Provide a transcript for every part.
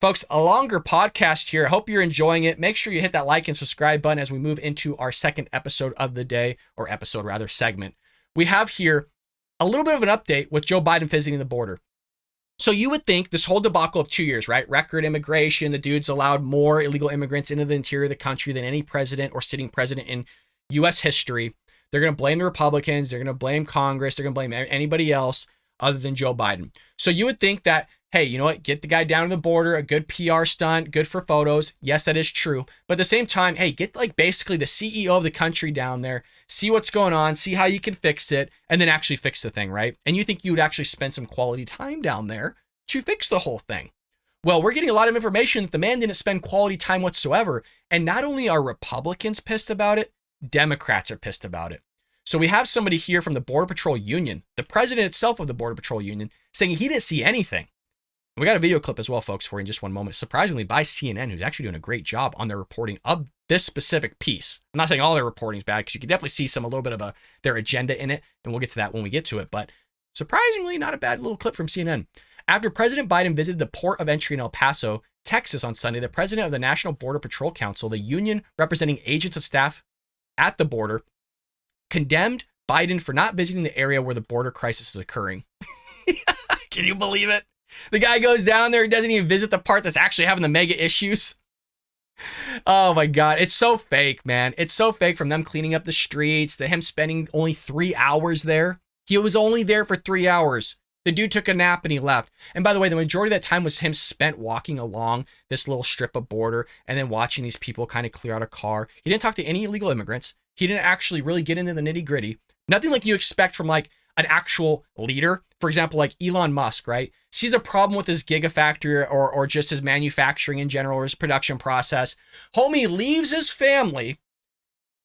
Folks, a longer podcast here. I hope you're enjoying it. Make sure you hit that like and subscribe button as we move into our second episode of the day, or episode rather, segment. We have here a little bit of an update with Joe Biden visiting the border. So you would think this whole debacle of 2 years, right? Record immigration, the dude's allowed more illegal immigrants into the interior of the country than any president or sitting president in U.S. history. They're going to blame the Republicans. They're going to blame Congress. They're going to blame anybody else other than Joe Biden. So you would think that, hey, you know what? Get the guy down to the border, a good PR stunt, good for photos. Yes, that is true. But at the same time, hey, get like basically the CEO of the country down there, see what's going on, see how you can fix it, and then actually fix the thing, right? And you think you would actually spend some quality time down there to fix the whole thing. Well, we're getting a lot of information that the man didn't spend quality time whatsoever. And not only are Republicans pissed about it, Democrats are pissed about it. So we have somebody here from the Border Patrol Union, the president itself of the Border Patrol Union, saying he didn't see anything. We got a video clip as well, folks, for you in just one moment, surprisingly by CNN, who's actually doing a great job on their reporting of this specific piece. I'm not saying all their reporting is bad, because you can definitely see a little bit of their agenda in it, and we'll get to that when we get to it. But surprisingly, not a bad little clip from CNN. After President Biden visited the port of entry in El Paso, Texas on Sunday, the president of the National Border Patrol Council, the union representing agents and staff at the border, condemned Biden for not visiting the area where the border crisis is occurring. Can you believe it? The guy goes down there, doesn't even visit the part that's actually having the mega issues. Oh my God. It's so fake, man. It's so fake, from them cleaning up the streets to him spending only 3 hours there. He was only there for 3 hours. The dude took a nap and he left. And by the way, the majority of that time was him spent walking along this little strip of border and then watching these people kind of clear out a car. He didn't talk to any illegal immigrants. He didn't actually really get into the nitty gritty. Nothing like you expect from like an actual leader. For example, like Elon Musk, right? Sees a problem with his gigafactory or just his manufacturing in general, or his production process. Homie leaves his family,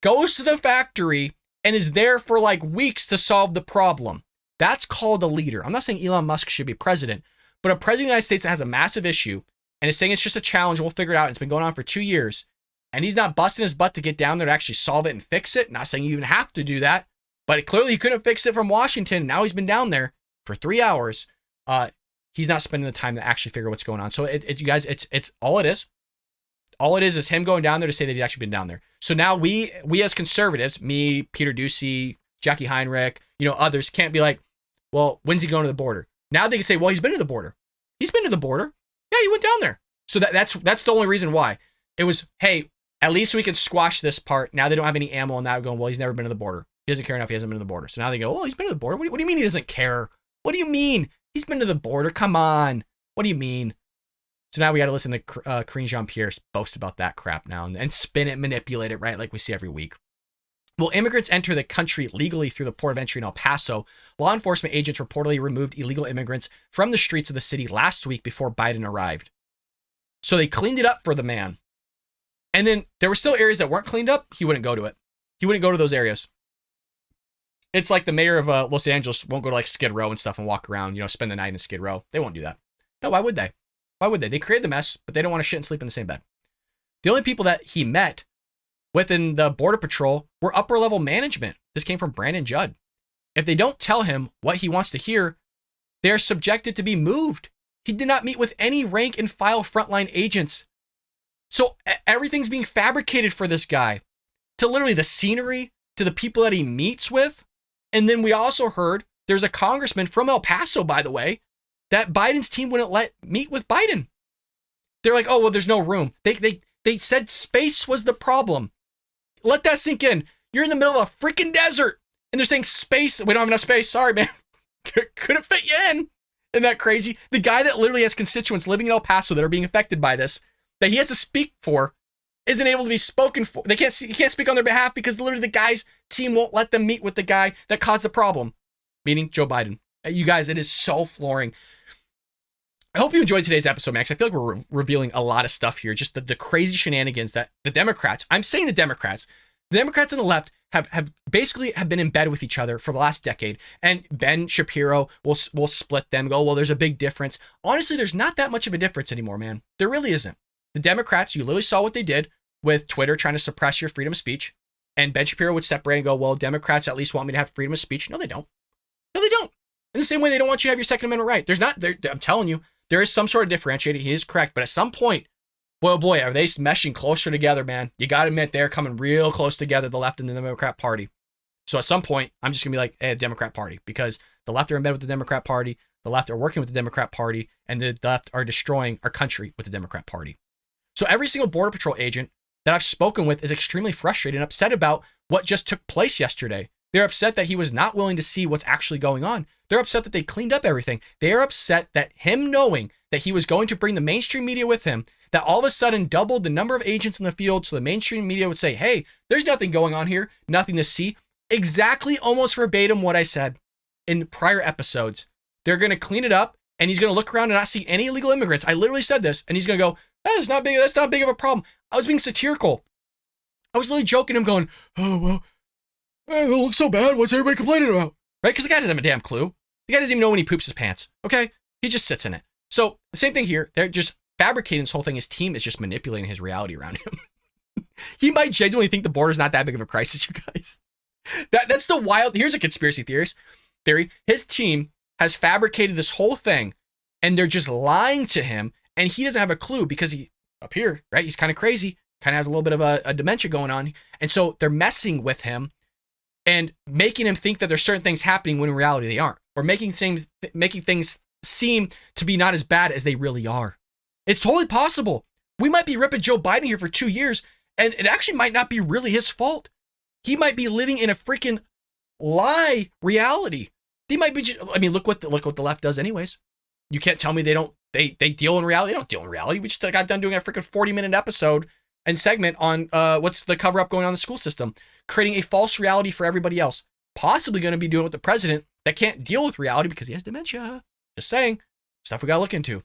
goes to the factory, and is there for like weeks to solve the problem. That's called a leader. I'm not saying Elon Musk should be president, but a president of the United States that has a massive issue and is saying it's just a challenge and we'll figure it out, and it's been going on for 2 years, and he's not busting his butt to get down there to actually solve it and fix it. Not saying you even have to do that, but clearly he couldn't fix it from Washington. And now he's been down there for 3 hours. He's not spending the time to actually figure what's going on. So you guys, it's all it is. All it is him going down there to say that he's actually been down there. So now we as conservatives, me, Peter Ducey, Jackie Heinrich, others, can't be like, well, when's he going to the border? Now they can say, well, he's been to the border. He's been to the border. Yeah, he went down there. So that's the only reason why. It was, hey, at least we can squash this part. Now they don't have any ammo, and now going, well, he's never been to the border. He doesn't care enough. He hasn't been to the border. So now they go, oh, he's been to the border. What do you mean he doesn't care? What do you mean? He's been to the border. Come on. What do you mean? So now we got to listen to Karine Jean-Pierre boast about that crap now and spin it, manipulate it, right? Like we see every week. Well, immigrants enter the country legally through the port of entry in El Paso. Law enforcement agents reportedly removed illegal immigrants from the streets of the city last week before Biden arrived. So they cleaned it up for the man. And then there were still areas that weren't cleaned up. He wouldn't go to it. He wouldn't go to those areas. It's like the mayor of Los Angeles won't go to like Skid Row and stuff and walk around, spend the night in Skid Row. They won't do that. No, why would they? Why would they? They created the mess, but they don't want to shit and sleep in the same bed. The only people that he met within the Border Patrol were upper level management. This came from Brandon Judd. If they don't tell him what he wants to hear, they are subjected to be moved. He did not meet with any rank and file frontline agents. So everything's being fabricated for this guy, to literally the scenery, to the people that he meets with. And then we also heard there's a congressman from El Paso, by the way, that Biden's team wouldn't let meet with Biden. They're like, oh, well, there's no room. They said space was the problem. Let that sink in. You're in the middle of a freaking desert, and they're saying space. We don't have enough space. Sorry, man. Couldn't fit you in. Isn't that crazy? The guy that literally has constituents living in El Paso that are being affected by this, that he has to speak for, isn't able to be spoken for. He can't speak on their behalf because literally the guy's team won't let them meet with the guy that caused the problem, meaning Joe Biden. You guys, it is so flooring. I hope you enjoyed today's episode, Max. I feel like we're revealing a lot of stuff here. Just the crazy shenanigans that the Democrats, I'm saying the Democrats on the left have basically been in bed with each other for the last decade. And Ben Shapiro will split them, go, well, there's a big difference. Honestly, there's not that much of a difference anymore, man. There really isn't. The Democrats, you literally saw what they did with Twitter trying to suppress your freedom of speech. And Ben Shapiro would separate and go, well, Democrats at least want me to have freedom of speech. No, they don't. No, they don't. In the same way, they don't want you to have your Second Amendment right. I'm telling you, there is some sort of differentiating. He is correct. But at some point, boy, oh boy, are they meshing closer together, man. You got to admit, they're coming real close together, the left and the Democrat Party. So at some point, I'm just going to be like, hey, Democrat Party, because the left are in bed with the Democrat Party, the left are working with the Democrat Party, and the left are destroying our country with the Democrat Party. So every single Border Patrol agent that I've spoken with is extremely frustrated and upset about what just took place yesterday. They're upset that he was not willing to see what's actually going on. They're upset that they cleaned up everything. They are upset that him knowing that he was going to bring the mainstream media with him, that all of a sudden doubled the number of agents in the field so the mainstream media would say, hey, there's nothing going on here, nothing to see. Exactly almost verbatim what I said in prior episodes. They're going to clean it up, and he's going to look around and not see any illegal immigrants. I literally said this, and he's going to go, that's not big of a problem. I was being satirical. I was literally joking him going, oh, well, it looks so bad. What's everybody complaining about? Right? Because the guy doesn't have a damn clue. The guy doesn't even know when he poops his pants. Okay? He just sits in it. So the same thing here. They're just fabricating this whole thing. His team is just manipulating his reality around him. He might genuinely think the border's not that big of a crisis, you guys. That's the wild. Here's a conspiracy theory. His team has fabricated this whole thing, and they're just lying to him, and he doesn't have a clue because he up here, right? He's kind of crazy, kind of has a little bit of a dementia going on, and so they're messing with him and making him think that there's certain things happening when in reality they aren't, or making things seem to be not as bad as they really are. It's totally possible. We might be ripping Joe Biden here for 2 years, and it actually might not be really his fault. He might be living in a freaking lie reality. They might be. I mean, look what the left does, anyways. You can't tell me they don't. They deal in reality. They don't deal in reality. We just got done doing a freaking 40-minute episode and segment on what's the cover up going on in the school system, creating a false reality for everybody else. Possibly going to be doing with the president that can't deal with reality because he has dementia. Just saying, stuff we got to look into.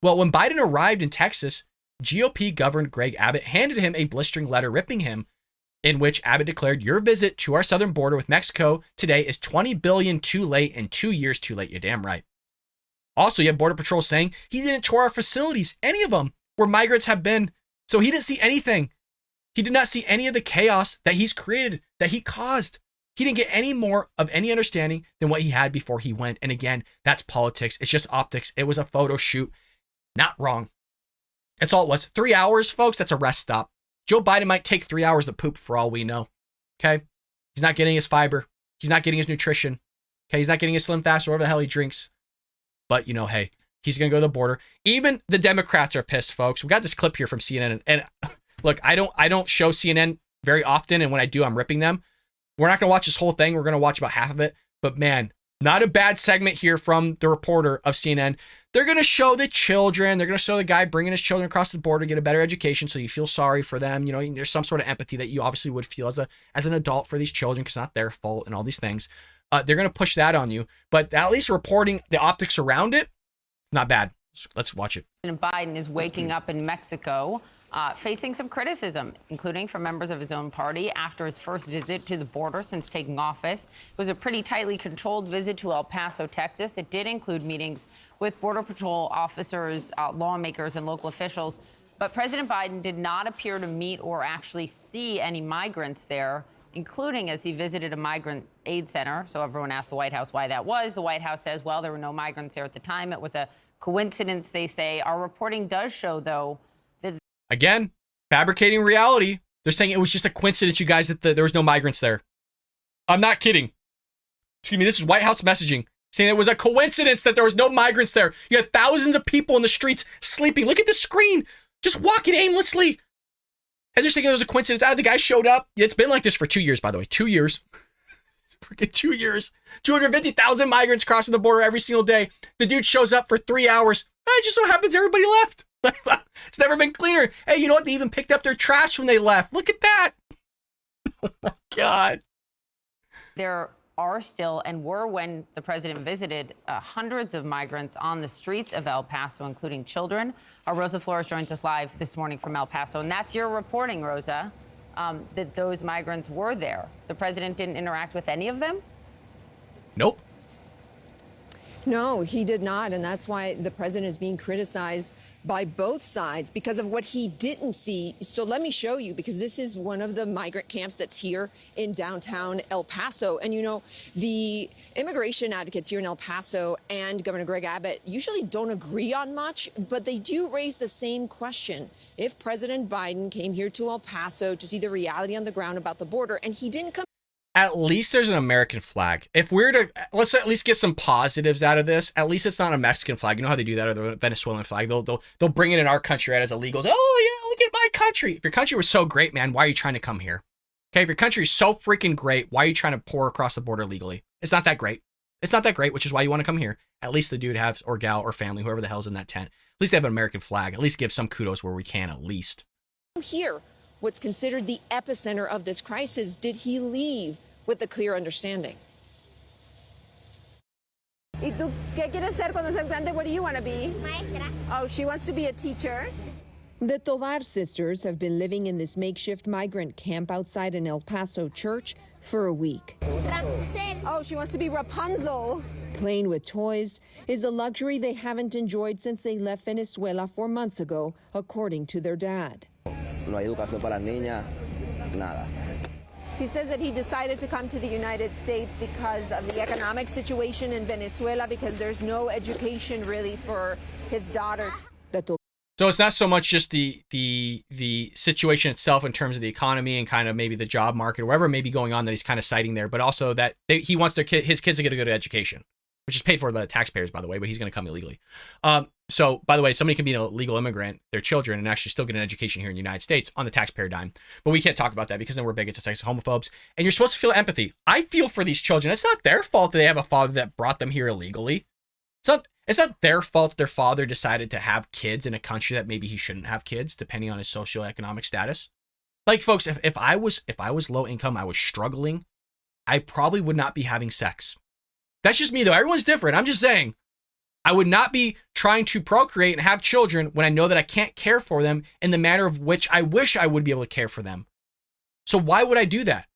Well, when Biden arrived in Texas, GOP Governor Greg Abbott handed him a blistering letter ripping him, in which Abbott declared, your visit to our southern border with Mexico today is $20 billion too late and 2 years too late. You're damn right. Also, you have Border Patrol saying he didn't tour our facilities, any of them, where migrants have been. So he didn't see anything. He did not see any of the chaos that he's created, that he caused. He didn't get any more of any understanding than what he had before he went. And again, that's politics. It's just optics. It was a photo shoot. Not wrong. That's all it was. 3 hours, folks. That's a rest stop. Joe Biden might take 3 hours to poop for all we know. Okay? He's not getting his fiber. He's not getting his nutrition. Okay? He's not getting his Slim Fast or whatever the hell he drinks. But, you know, hey, he's going to go to the border. Even the Democrats are pissed, folks. We got this clip here from CNN. And look, I don't show CNN very often. And when I do, I'm ripping them. We're not going to watch this whole thing. We're going to watch about half of it. But man, not a bad segment here from the reporter of CNN. They're going to show the children. They're going to show the guy bringing his children across the border to get a better education. So you feel sorry for them. You know, there's some sort of empathy that you obviously would feel as an adult for these children because it's not their fault and all these things. They're going to push that on you. But at least reporting the optics around it, not bad. Let's watch it. President Biden is waking up in Mexico, facing some criticism, including from members of his own party after his first visit to the border since taking office. It was a pretty tightly controlled visit to El Paso, Texas. It did include meetings with Border Patrol officers, lawmakers, and local officials. But President Biden did not appear to meet or actually see any migrants there, including as he visited a migrant aid center. So everyone asked the White House why that was. The White House says, well, there were no migrants there at the time. It was a coincidence, they say. Our reporting does show, though, that... Again, fabricating reality. They're saying it was just a coincidence, you guys, that there was no migrants there. I'm not kidding. Excuse me, this is White House messaging, saying it was a coincidence that there was no migrants there. You had thousands of people in the streets sleeping. Look at the screen, just walking aimlessly. And they're saying it was a coincidence. The guy showed up. It's been like this for 2 years, by the way. 2 years. Freaking 2 years. 250,000 migrants crossing the border every single day. The dude shows up for 3 hours. It just so happens everybody left. It's never been cleaner. Hey, you know what? They even picked up their trash when they left. Look at that. Oh, my God. There are still, and were when the president visited, hundreds of migrants on the streets of El Paso, including children. Rosa Flores joins us live this morning from El Paso. And that's your reporting, Rosa, that those migrants were there. The president didn't interact with any of them? Nope. No, he did not. And that's why the president is being criticized by both sides because of what he didn't see. So let me show you, because this is one of the migrant camps that's here in downtown El Paso. And, you know, the immigration advocates here in El Paso and Governor Greg Abbott usually don't agree on much, but they do raise the same question. If President Biden came here to El Paso to see the reality on the ground about the border, and he didn't come. At least there's an American flag. If we're to, let's at least get some positives out of this. At least it's not a Mexican flag. You know how they do that, or the Venezuelan flag. They'll bring it in our country right as illegals. Oh yeah, look at my country. If your country was so great, man, why are you trying to come here? Okay, if your country is so freaking great, why are you trying to pour across the border legally? It's not that great. It's not that great, which is why you want to come here. At least the dude has, or gal, or family, whoever the hell's in that tent. At least they have an American flag. At least give some kudos where we can, at least. Here, what's considered the epicenter of this crisis, did he leave with a clear understanding? ¿Y tú qué quieres ser cuando seas grande? What do you want to be? Maestra. Oh, she wants to be a teacher. The Tovar sisters have been living in this makeshift migrant camp outside an El Paso church for a week. Rapunzel. Oh, she wants to be Rapunzel. Playing with toys is a luxury they haven't enjoyed since they left Venezuela 4 months ago, according to their dad. No hay educación para las niñas, nada. He says that he decided to come to the United States because of the economic situation in Venezuela, because there's no education really for his daughters. So it's not so much just the situation itself in terms of the economy and kind of maybe the job market or whatever may be going on that he's kind of citing there, but also that he wants his kids to get a good education, which is paid for by the taxpayers, by the way, but he's going to come illegally. So, by the way, somebody can be an illegal immigrant, their children, and actually still get an education here in the United States on the taxpayer dime. But we can't talk about that because then we're bigots, sexist, homophobes. And you're supposed to feel empathy. I feel for these children. It's not their fault that they have a father that brought them here illegally. It's not their fault that their father decided to have kids in a country that maybe he shouldn't have kids, depending on his socioeconomic status. Like, folks, if I was low income, I was struggling, I probably would not be having sex. That's just me, though. Everyone's different. I'm just saying. I would not be trying to procreate and have children when I know that I can't care for them in the manner of which I wish I would be able to care for them. So why would I do that?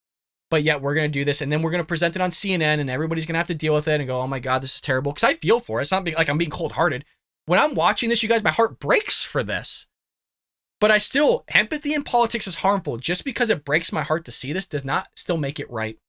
But yet we're going to do this, and then we're going to present it on CNN, and everybody's going to have to deal with it and go, oh my God, this is terrible. Because I feel for it. It's not like I'm being cold-hearted. When I'm watching this, you guys, my heart breaks for this. But empathy in politics is harmful. Just because it breaks my heart to see this does not still make it right.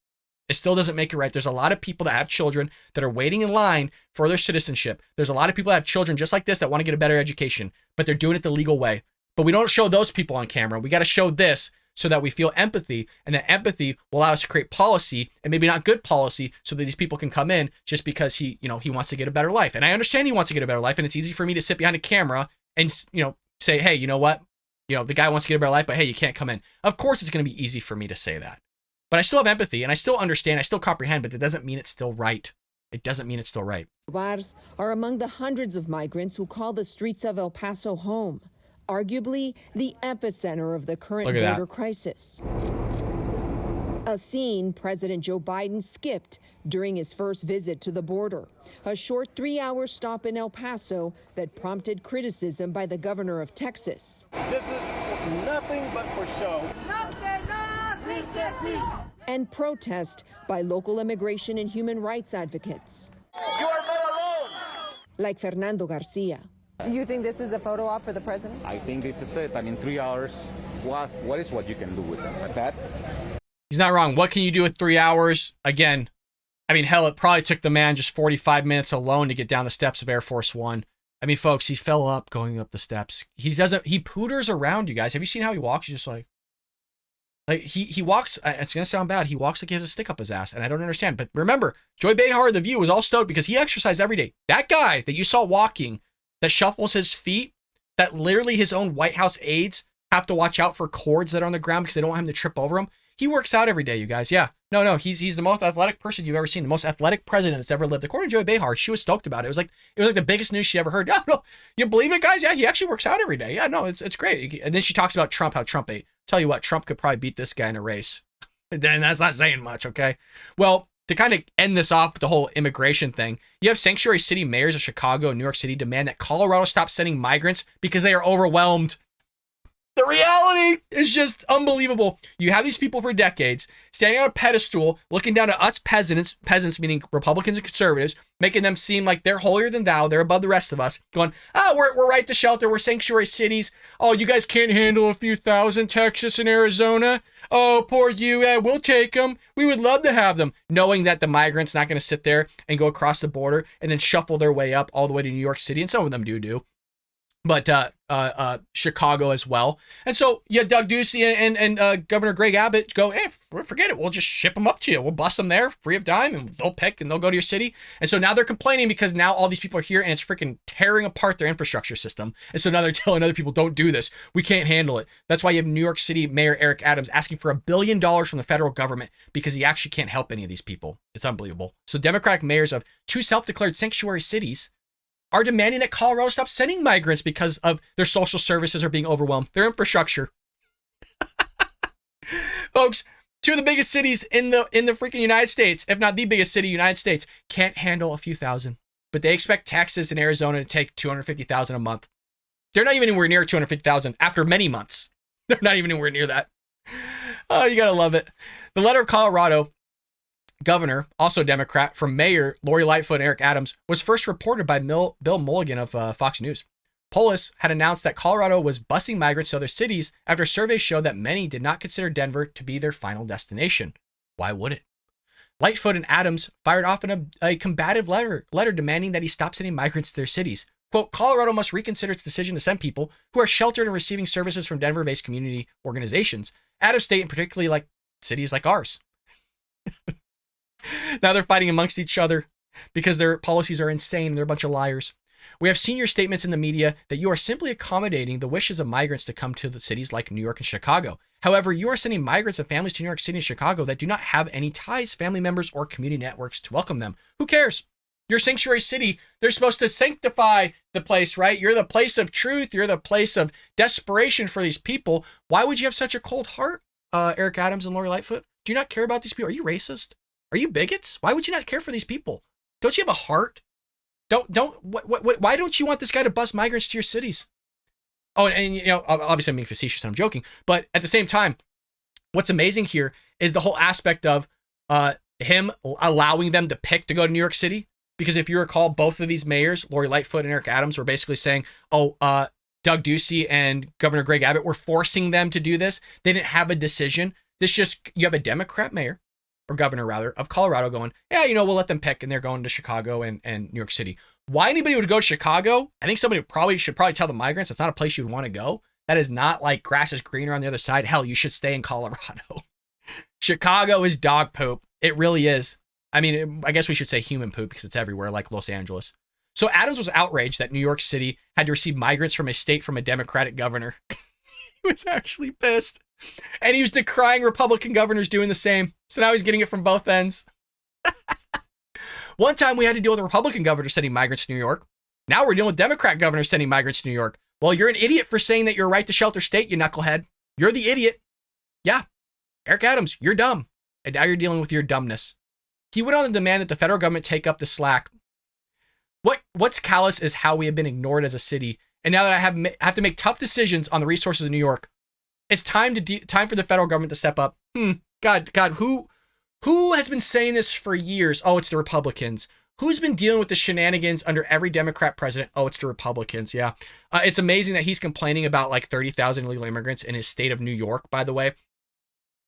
It still doesn't make it right. There's a lot of people that have children that are waiting in line for their citizenship. There's a lot of people that have children just like this that want to get a better education, but they're doing it the legal way. But we don't show those people on camera. We got to show this so that we feel empathy, and that empathy will allow us to create policy, and maybe not good policy, so that these people can come in just because he wants to get a better life. And I understand he wants to get a better life, and it's easy for me to sit behind a camera and, say, hey, you know what? The guy wants to get a better life, but hey, you can't come in. Of course, it's going to be easy for me to say that. But I still have empathy, and I still understand, I still comprehend, but that doesn't mean it's still right. It doesn't mean it's still right. Bars are among the hundreds of migrants who call the streets of El Paso home, arguably the epicenter of the current border crisis. A scene President Joe Biden skipped during his first visit to the border, a short 3-hour stop in El Paso that prompted criticism by the governor of Texas. This is nothing but for show. And protest by local immigration and human rights advocates. You are not alone. Like Fernando Garcia. You think this is a photo op for the president? I think this is it. I mean, 3 hours, what you can do with them? Like that? He's not wrong. What can you do with 3 hours? Again, I mean, hell, it probably took the man just 45 minutes alone to get down the steps of Air Force One. I mean, folks, he fell up going up the steps. He pooters around, you guys. Have you seen how he walks? He's just like he walks, it's going to sound bad. He walks like he has a stick up his ass, and I don't understand. But remember, Joy Behar of The View was all stoked because he exercised every day. That guy that you saw walking, that shuffles his feet, that literally his own White House aides have to watch out for cords that are on the ground because they don't want him to trip over them. He works out every day, you guys. Yeah. No, he's the most athletic person you've ever seen, the most athletic president that's ever lived. According to Joy Behar, she was stoked about it. It was like the biggest news she ever heard. No, you believe it, guys? Yeah, he actually works out every day. Yeah, no, it's great. And then she talks about Trump, how Trump ate. Tell you what, Trump could probably beat this guy in a race. Then that's not saying much, okay? Well, to kind of end this off with the whole immigration thing, you have sanctuary city mayors of Chicago and New York City demand that Colorado stop sending migrants because they are overwhelmed. The reality is just unbelievable. You have these people for decades standing on a pedestal, looking down at us peasants meaning Republicans and conservatives, making them seem like they're holier than thou. They're above the rest of us, going, we're right to shelter. We're sanctuary cities. Oh, you guys can't handle a few thousand, Texas and Arizona. Oh, poor you. We'll take them. We would love to have them. Knowing that the migrants not going to sit there and go across the border and then shuffle their way up all the way to New York City. And some of them do. But Chicago as well. And so Doug Ducey and Governor Greg Abbott go, hey, forget it. We'll just ship them up to you. We'll bus them there free of dime and they'll pick and they'll go to your city. And so now they're complaining because now all these people are here and it's freaking tearing apart their infrastructure system. And so now they're telling other people, don't do this. We can't handle it. That's why you have New York City Mayor Eric Adams asking for $1 billion from the federal government because he actually can't help any of these people. It's unbelievable. So Democratic mayors of 2 self-declared sanctuary cities are demanding that Colorado stop sending migrants because of their social services are being overwhelmed, their infrastructure. Folks, 2 of the biggest cities in the freaking United States, if not the biggest city in the United States, can't handle a few thousand. But they expect Texas and Arizona to take 250,000 a month. They're not even anywhere near 250,000 after many months. They're not even anywhere near that. Oh, you gotta love it. The letter of Colorado governor, also Democrat, from Mayor Lori Lightfoot and Eric Adams, was first reported by Bill Mulligan of Fox News. Polis had announced that Colorado was busing migrants to other cities after surveys showed that many did not consider Denver to be their final destination. Why would it? Lightfoot and Adams fired off in a combative letter demanding that he stop sending migrants to their cities. Quote, Colorado must reconsider its decision to send people who are sheltered and receiving services from Denver-based community organizations out of state, and particularly like cities like ours. Now they're fighting amongst each other because their policies are insane and they're a bunch of liars. We have seen your statements in the media that you are simply accommodating the wishes of migrants to come to the cities like New York and Chicago. However, you are sending migrants and families to New York City and Chicago that do not have any ties, family members, or community networks to welcome them. Who cares? Your sanctuary city, they're supposed to sanctify the place, right? You're the place of truth. You're the place of desperation for these people. Why would you have such a cold heart, Eric Adams and Lori Lightfoot? Do you not care about these people? Are you racist? Are you bigots? Why would you not care for these people? Don't you have a heart? Why don't you want this guy to bus migrants to your cities? Oh, and you know, obviously I'm being facetious and I'm joking, but at the same time, what's amazing here is the whole aspect of him allowing them to pick to go to New York City. Because if you recall, both of these mayors, Lori Lightfoot and Eric Adams, were basically saying, Doug Ducey and Governor Greg Abbott were forcing them to do this. They didn't have a decision. You have a Democrat mayor, or governor rather, of Colorado going, yeah, you know, we'll let them pick, and they're going to Chicago and New York City. Why anybody would go to Chicago? I think somebody should probably tell the migrants it's not a place you'd want to go. That is not like grass is greener on the other side. Hell, you should stay in Colorado. Chicago is dog poop. It really is. I mean, I guess we should say human poop because it's everywhere, like Los Angeles. So Adams was outraged that New York City had to receive migrants from a state from a Democratic governor. He was actually pissed. And he was decrying Republican governors doing the same. So now he's getting it from both ends. One time we had to deal with a Republican governor sending migrants to New York. Now we're dealing with Democrat governors sending migrants to New York. Well, you're an idiot for saying that you're a right to shelter state, you knucklehead. You're the idiot. Yeah. Eric Adams, you're dumb. And now you're dealing with your dumbness. He went on to demand that the federal government take up the slack. What's callous is how we have been ignored as a city. And now that I have to make tough decisions on the resources of New York, it's time for the federal government to step up. God, who has been saying this for years? Oh, it's the Republicans. Who's been dealing with the shenanigans under every Democrat president? Oh, it's the Republicans. Yeah. It's amazing that he's complaining about like 30,000 illegal immigrants in his state of New York, by the way,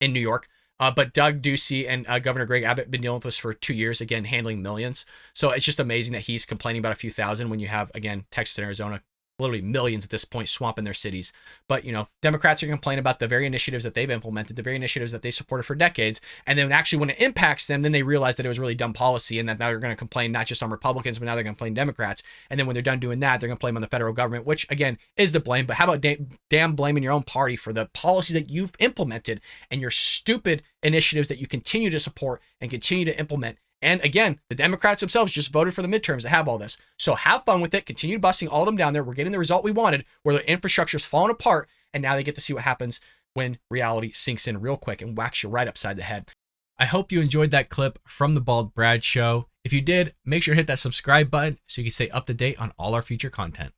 in New York. But Doug Ducey and Governor Greg Abbott have been dealing with this for 2 years, again, handling millions. So it's just amazing that he's complaining about a few thousand when you have, again, Texas and Arizona, literally millions at this point, swamping their cities. But, you know, Democrats are complaining about the very initiatives that they've implemented, the very initiatives that they supported for decades. And then actually when it impacts them, then they realize that it was really dumb policy and that now they're going to complain not just on Republicans, but now they're going to complain Democrats. And then when they're done doing that, they're going to blame on the federal government, which, again, is the blame. But how about damn blaming your own party for the policies that you've implemented and your stupid initiatives that you continue to support and continue to implement? And again, the Democrats themselves just voted for the midterms to have all this. So have fun with it. Continue busing all of them down there. We're getting the result we wanted, where the infrastructure's falling apart. And now they get to see what happens when reality sinks in real quick and whacks you right upside the head. I hope you enjoyed that clip from the Bald Brad Show. If you did, make sure to hit that subscribe button so you can stay up to date on all our future content.